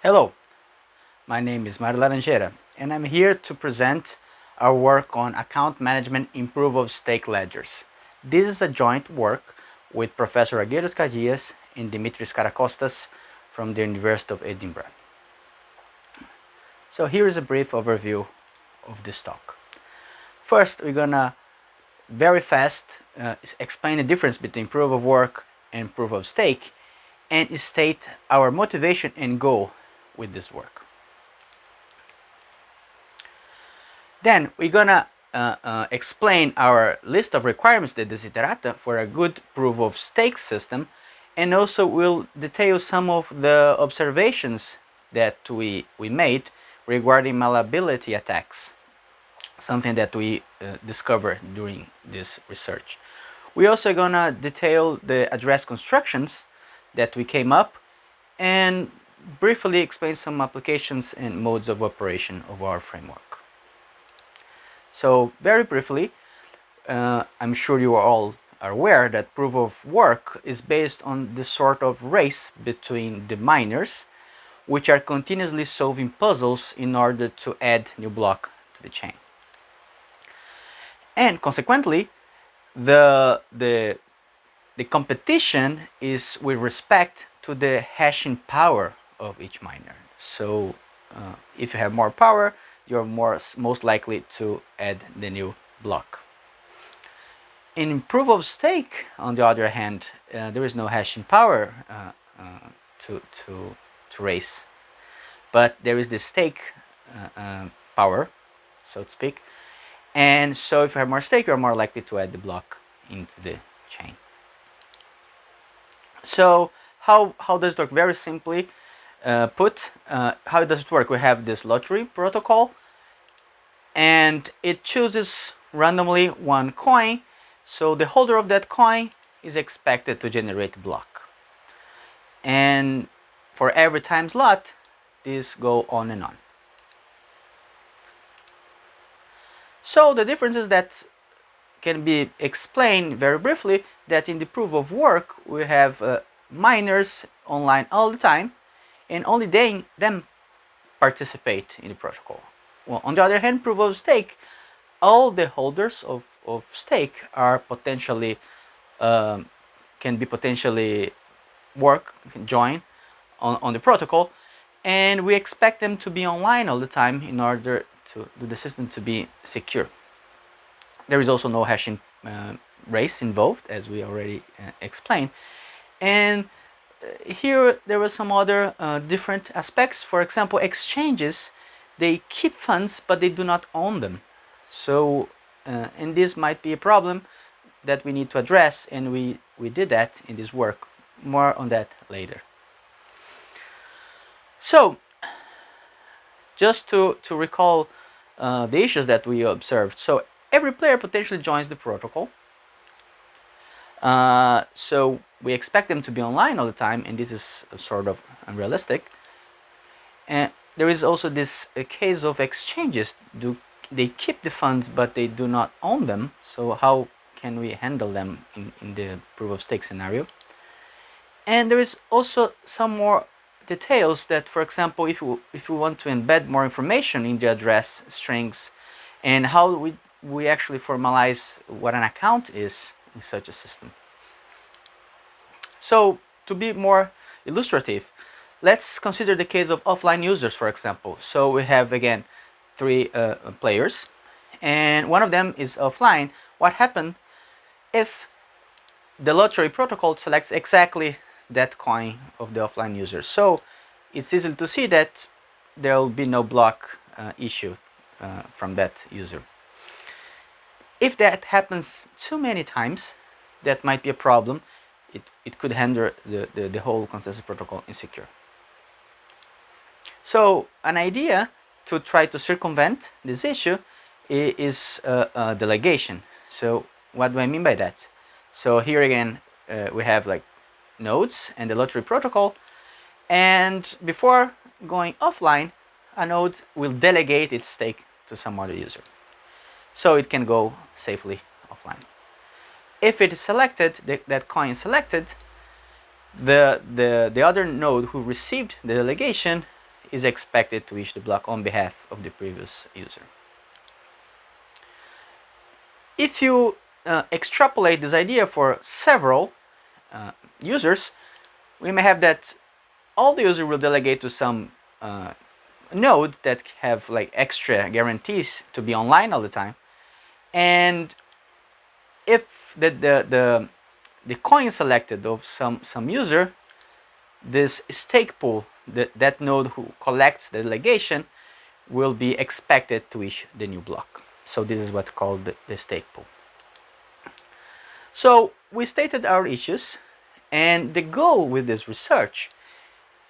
Hello, my name is Larangeira, and I'm here to present our work on account management in proof of stake ledgers. This is a joint work with Professor Aggelos Kiayias and Dimitris Karakostas from the University of Edinburgh. So here is a brief overview of this talk. First, we're gonna very fast explain the difference between proof of work and proof of stake and state our motivation and goal with this work. Then we're gonna explain our list of requirements, the desiderata, for a good proof of stake system, and also we'll detail some of the observations that we made regarding malleability attacks, something that we discovered during this research. We're also gonna detail the address constructions that we came up and briefly explain some applications and modes of operation of our framework. So very briefly, I'm sure you are all aware that proof of work is based on this sort of race between the miners, which are continuously solving puzzles in order to add new block to the chain. And consequently, the competition is with respect to the hashing power of each miner. So if you have more power, you're most likely to add the new block. In proof of stake, on the other hand, there is no hashing power to raise, but there is the stake power, so to speak. And so if you have more stake, you're more likely to add the block into the chain. So how does it work? Very simply put, how does it work? We have this lottery protocol, and it chooses randomly one coin. So the holder of that coin is expected to generate a block. And for every time slot, this go on and on. So the difference is that can be explained very briefly that in the proof of work we have miners online all the time, and only them participate in the protocol. Well, on the other hand, proof of stake, all the holders of stake are potentially can join on the protocol, and we expect them to be online all the time in order to do the system to be secure. There is also no hashing race involved, as we already explained. And here there were some other different aspects. For example, exchanges, they keep funds, but they do not own them. So, and this might be a problem that we need to address, and we did that in this work. More on that later. So, just to recall the issues that we observed. So every player potentially joins the protocol. So we expect them to be online all the time, and this is sort of unrealistic. And there is also this case of exchanges. They keep the funds, but they do not own them. So how can we handle them in the proof of stake scenario? And there is also some more details that, for example, if we want to embed more information in the address strings, and how we actually formalize what an account is in such a system. So to be more illustrative, let's consider the case of offline users, for example. So we have again 3 players, and one of them is offline. What happens if the lottery protocol selects exactly that coin of the offline user? So it's easy to see that there will be no block issue from that user. If that happens too many times, that might be a problem. It could render the whole consensus protocol insecure. So an idea to try to circumvent this issue is delegation. So what do I mean by that? So here again we have like nodes and the lottery protocol, and before going offline, a node will delegate its stake to some other user, so it can go safely offline. If it is selected, that coin is selected, the other node who received the delegation is expected to issue the block on behalf of the previous user. If you extrapolate this idea for several users, we may have that all the user will delegate to some node that have like extra guarantees to be online all the time, and if the coin selected of some user, this stake pool, that node who collects the delegation, will be expected to issue the new block. So this is what's called the stake pool. So we stated our issues, and the goal with this research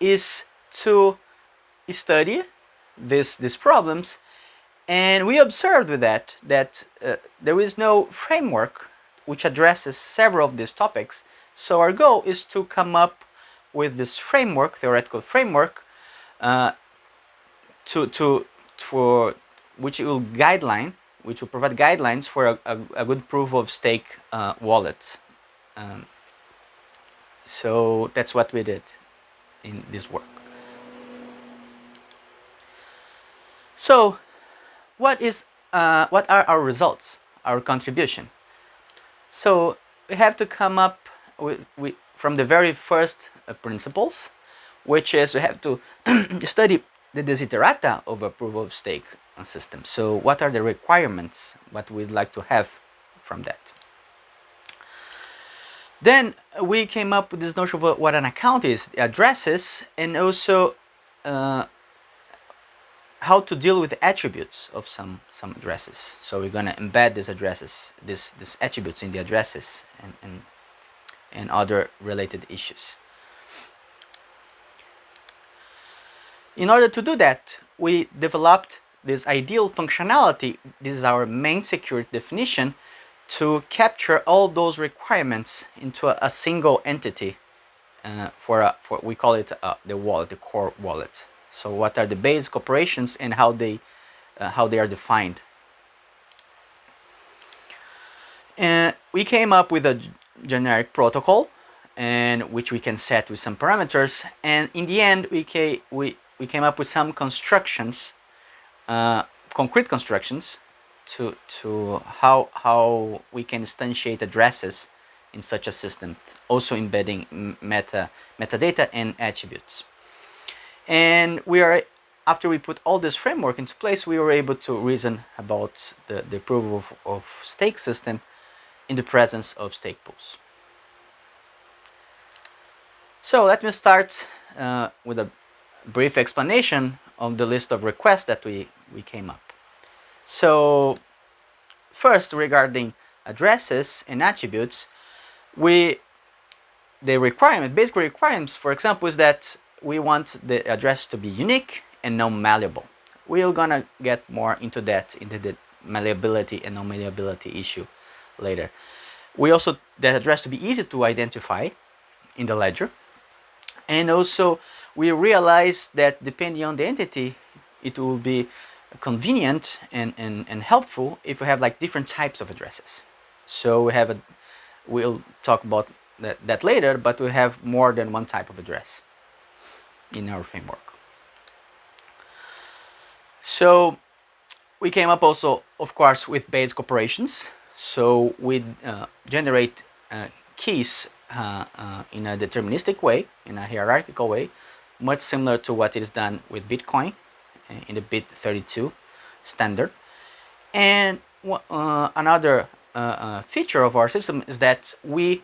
is to study these problems, and we observed with that there is no framework which addresses several of these topics. So our goal is to come up with this framework, theoretical framework, for which will provide guidelines for a good proof of stake wallet. So that's what we did in this work. So what are our results, our contribution? So we have to come up from the very first principles, which is we have to study the desiderata of a proof of stake system. So what are the requirements, what we'd like to have from that? Then we came up with this notion of what an account is, the addresses, and also how to deal with the attributes of some addresses. So we're going to embed these addresses, these attributes in the addresses, and other related issues. In order to do that, we developed this ideal functionality. This is our main security definition, to capture all those requirements into a single entity for we call it the wallet, the core wallet. So what are the basic operations and how they are defined? We came up with a generic protocol, and which we can set with some parameters. And in the end, we came up with some constructions, concrete constructions, to how we can instantiate addresses in such a system, also embedding metadata and attributes. And after we put all this framework into place, we were able to reason about the proof of stake system in the presence of stake pools. So let me start with a brief explanation of the list of requests that we came up. So first, regarding addresses and attributes, the basic requirements, for example, is that we want the address to be unique and non-malleable. We're gonna get more into the malleability and non-malleability issue later. We also that address to be easy to identify in the ledger, and also we realize that depending on the entity, it will be convenient and helpful if we have like different types of addresses. So we'll talk about that later, but we have more than one type of address in our framework. So we came up also, of course, with basic operations. So we generate keys in a deterministic way, in a hierarchical way, much similar to what is done with Bitcoin in the bit32 standard. And another feature of our system is that we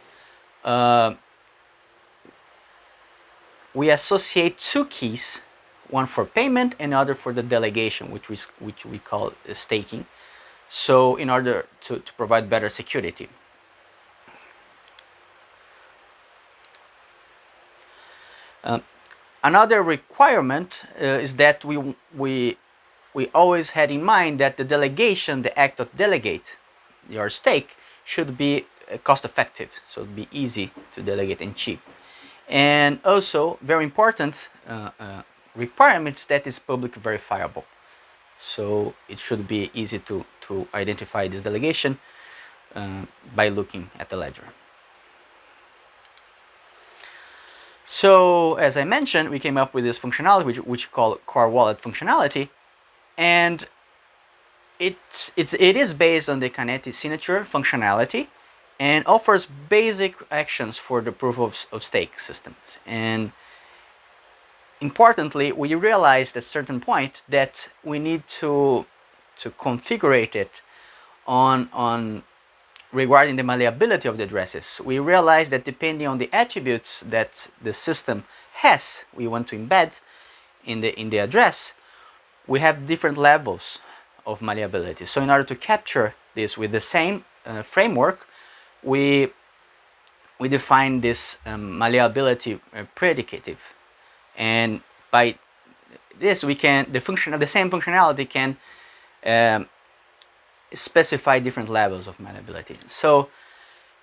associate two keys, one for payment and other for the delegation, which we call staking. So in order to provide better security. Another requirement is that we always had in mind that the delegation, the act of delegate your stake, should be cost effective, so it'd be easy to delegate and cheap. And also, very important requirements, that is public verifiable. So it should be easy to identify this delegation by looking at the ledger. So as I mentioned, we came up with this functionality which we call core wallet functionality, and it is based on the kinetic signature functionality and offers basic actions for the proof of stake systems. And importantly, we realized at a certain point that we need to configure it on regarding the malleability of the addresses. We realized that depending on the attributes that the system has, we want to embed in the address, we have different levels of malleability. So in order to capture this with the same framework, we define this malleability predicative, and by this we can the same functionality can specify different levels of malleability. So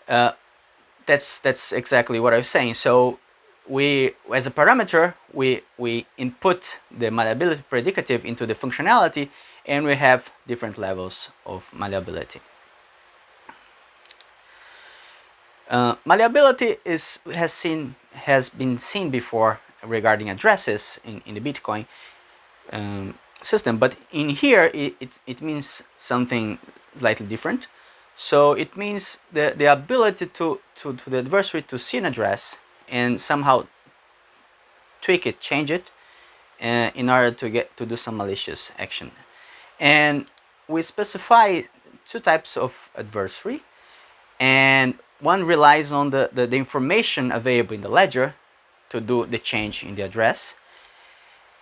that's exactly what I was saying. So we, as a parameter, we input the malleability predicative into the functionality, and we have different levels of malleability. Malleability has been seen before regarding addresses in the Bitcoin system, but in here it means something slightly different. So it means the ability to the adversary to see an address and somehow tweak it, change it, in order to do some malicious action. And we specify two types of adversary, and one relies on the information available in the ledger to do the change in the address,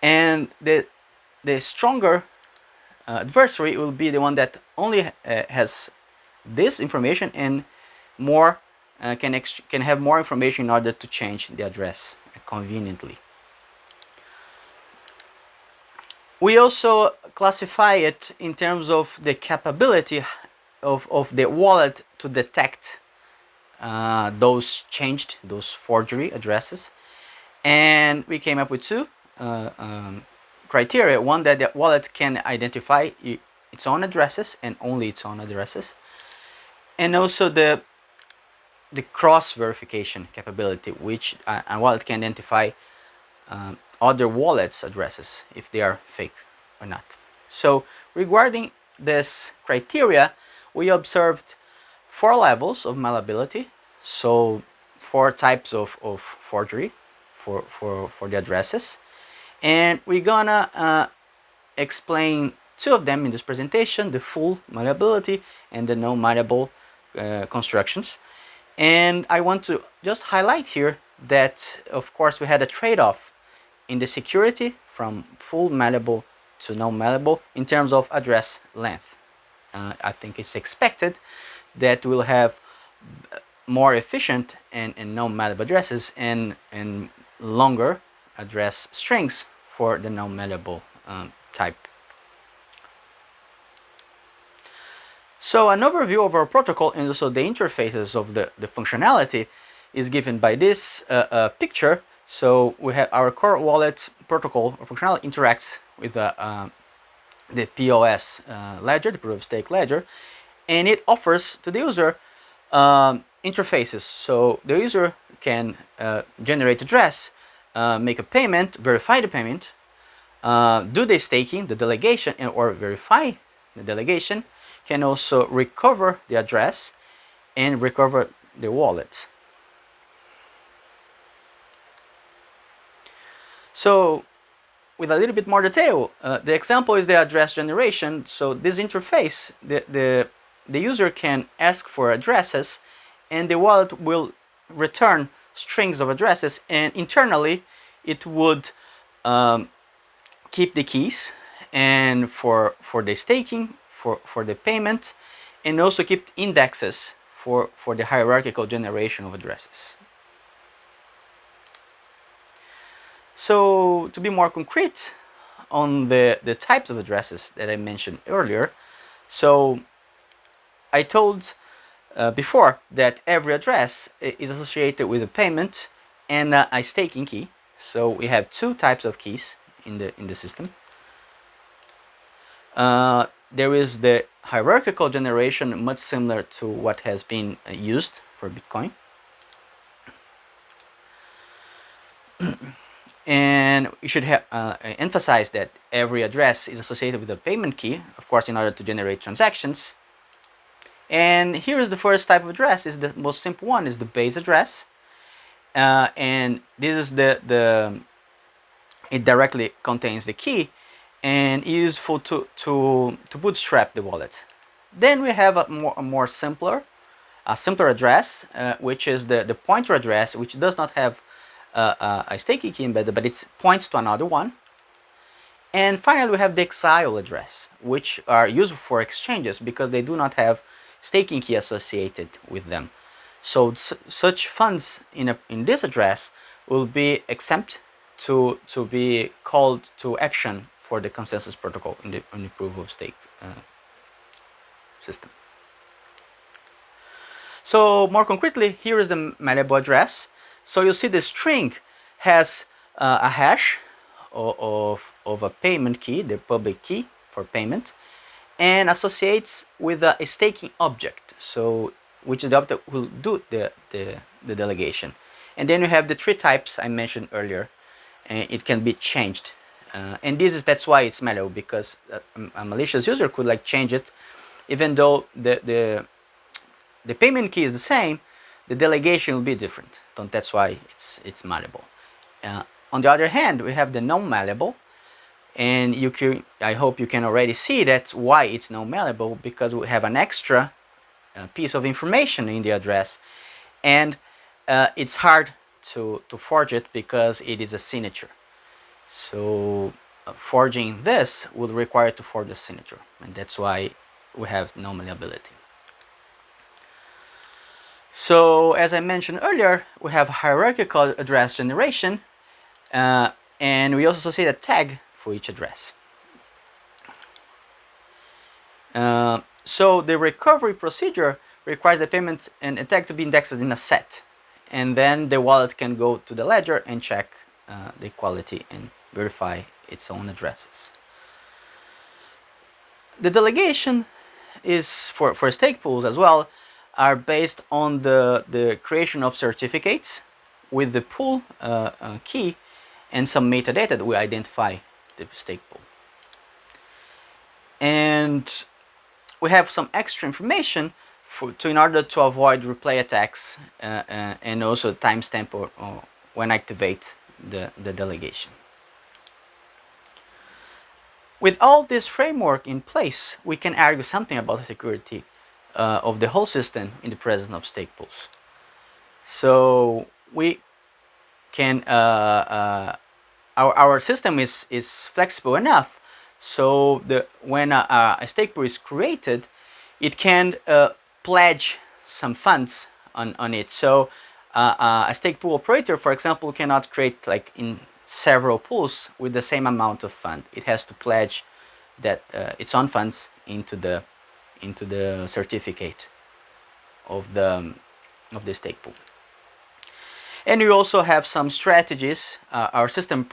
and the stronger adversary will be the one that only has this information and more can have more information in order to change the address conveniently. We also classify it in terms of the capability of the wallet to detect those forgery addresses, and we came up with two criteria. One, that the wallet can identify its own addresses and only its own addresses, and also the cross verification capability, which a wallet can identify other wallets' addresses if they are fake or not. So regarding this criteria, we observed 4 levels of malleability, so 4 types of forgery for the addresses, and we're gonna explain 2 of them in this presentation: the full malleability and the non-malleable constructions. And I want to just highlight here that, of course, we had a trade-off in the security from full malleable to non-malleable in terms of address length. I think it's expected that we'll have more efficient and non-malleable addresses and longer address strings for the non-malleable type. So an overview of our protocol and also the interfaces of the functionality is given by this picture. So we have our core wallet protocol or functionality interacts with the POS ledger, the proof of stake ledger, and it offers to the user interfaces. So the user can generate address, make a payment, verify the payment, do the staking, the delegation, or verify the delegation, can also recover the address and recover the wallet. So with a little bit more detail, the example is the address generation. So this interface, the user can ask for addresses, and the wallet will return strings of addresses, and internally it would keep the keys and for the staking, for the payment, and also keep indexes for the hierarchical generation of addresses. So to be more concrete on the types of addresses that I mentioned earlier, so I told before that every address is associated with a payment and a staking key. So we have 2 types of keys in the system. There is the hierarchical generation, much similar to what has been used for Bitcoin. And you should emphasize that every address is associated with a payment key, of course, in order to generate transactions. And here is the first type of address, is the most simple one, is the base address. And this is it directly contains the key and useful to bootstrap the wallet. Then we have a simpler address, which is the pointer address, which does not have a staking key embedded, but it points to another one. And finally, we have the exile address, which are useful for exchanges because they do not have staking key associated with them. So such funds in this address will be exempt to be called to action for the consensus protocol in the proof of stake system. So more concretely, here is the malleable address. So you see the string has a hash of a payment key, the public key for payment, and associates with a staking object, so which is the object will do the delegation. And then you have the three types I mentioned earlier, and it can be changed. And that's why it's malleable, because a malicious user could like change it, even though the payment key is the same, the delegation will be different. So that's why it's malleable. On the other hand, we have the non-malleable, and I hope you can already see that's why it's non-malleable, because we have an extra piece of information in the address, and it's hard to forge it because it is a signature. So forging this would require to forge a signature, and that's why we have non-malleability. So as I mentioned earlier, we have hierarchical address generation, and we also associate a tag for each address. So the recovery procedure requires the payment and a tag to be indexed in a set, and then the wallet can go to the ledger and check the equality and verify its own addresses. The delegation is for stake pools as well, are based on the creation of certificates with the pool key and some metadata that we identify the stake pool. And we have some extra information in order to avoid replay attacks and also timestamp or when activate the delegation. With all this framework in place, we can argue something about the security of the whole system in the presence of stake pools. So we can our system is flexible enough, so when a stake pool is created, it can pledge some funds on it. So a stake pool operator, for example, cannot create like in several pools with the same amount of fund. It has to pledge that its own funds into the certificate of the stake pool. And we also have some strategies. Our system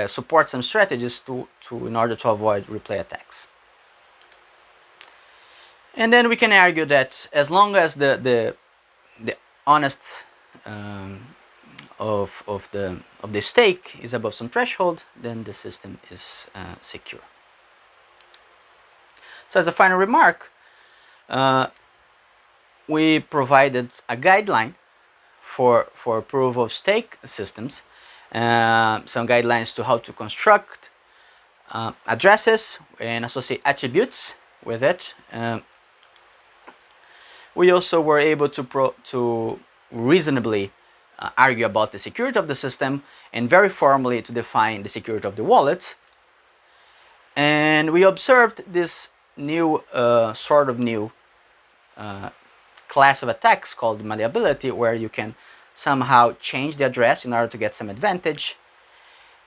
supports some strategies in order to avoid replay attacks. And then we can argue that as long as the honest of the stake is above some threshold, then the system is secure. So as a final remark, we provided a guideline for proof of stake systems, some guidelines to how to construct addresses and associate attributes with it. We also were able to reasonably argue about the security of the system and very formally to define the security of the wallet. And we observed this new sort of new class of attacks called malleability, where you can somehow change the address in order to get some advantage.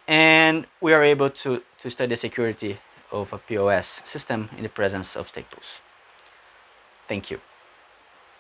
And we are able to study the security of a POS system in the presence of stake pools. Thank you.